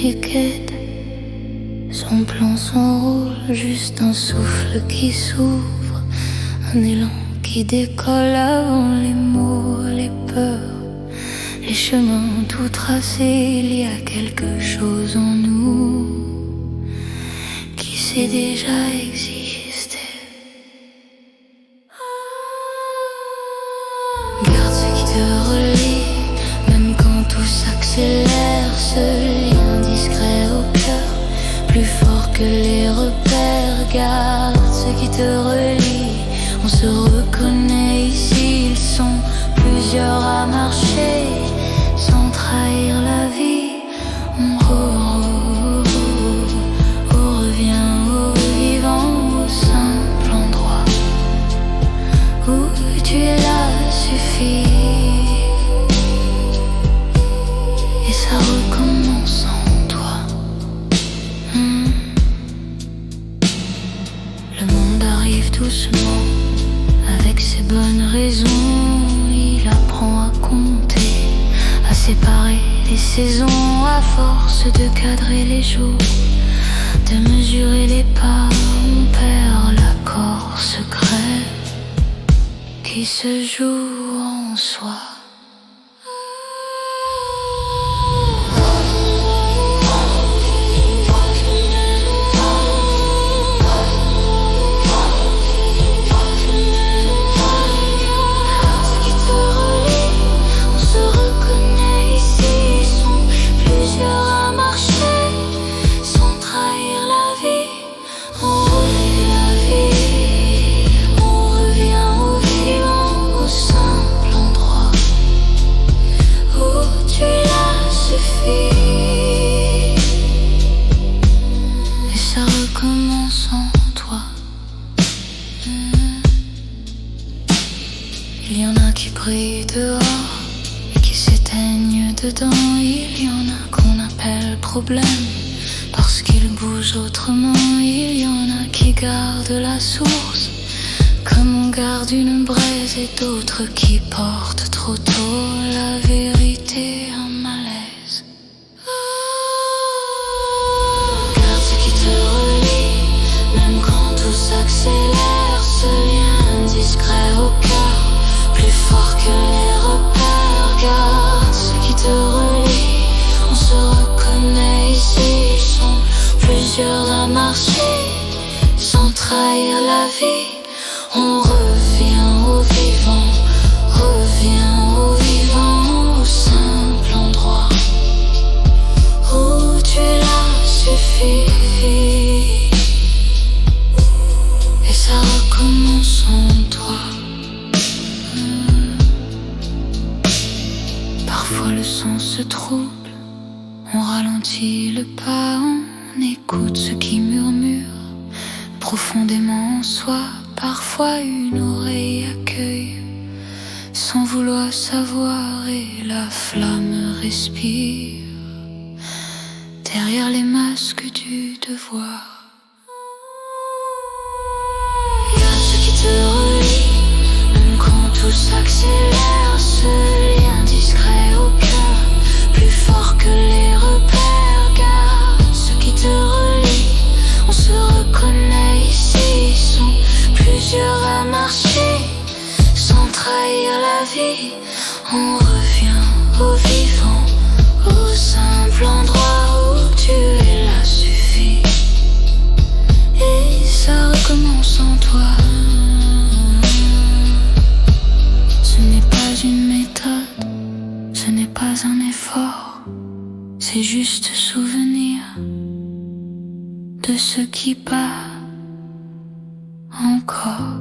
et quête. Son plan s'enroule, juste un souffle qui s'ouvre, un élan qui décolle avant les mots, les peurs, les chemins tout tracés. Il y a quelque chose en nous qui sait déjà exister. Garde ce qui te relie, même quand tout s'accélère. Ce lien discret au cœur, plus fort que les repères. Garde ce qui te relie, on se reconnaît ici. Ils sont plusieurs à marcher sans trahir la vie. On revient au vivant, au simple endroit où tu es là suffit. Et ça recommence en toi. Le monde arrive doucement, avec ses bonnes raisons. Il apprend à compter, à séparer les saisons, à force de cadrer les jours, de mesurer les pas. On perd l'accord secret qui se joue en soi. Il y en a qui brillent dehors et qui s'éteignent dedans. Il y en a qu'on appelle problème parce qu'ils bougent autrement. Il y en a qui gardent la source comme on garde une braise, et d'autres qui portent trop tôt la vérité, un malaise. Garde ce qui te relie, même quand tout s'accélère. Ce lien discret au cœur, plus fort que les repères. Garde ce qui te relie, on se reconnaît ici. Ils sont plusieurs à marcher sans trahir la vie. On revient au vivant, revient au vivant, au simple endroit où tu es là suffit. Et ça recommence en toi. Parfois le son se trouble, on ralentit le pas, on écoute ce qui murmure profondément en soi. Parfois une oreille accueille sans vouloir savoir, et la flamme respire derrière les masques du devoir. Garde ce qui te relie, même quand tout s'accélère. Ce lien discret au cœur, plus fort que les repères. Garde ce qui te relie, on se reconnaît ici. Ils sont plusieurs à marcher sans trahir la vie. On revient au vivant, au simple endroit où tu es là suffit. Et ça recommence en toi. Ce n'est pas une méthode, ce n'est pas un effort, c'est juste souvenir de ce qui bat encore.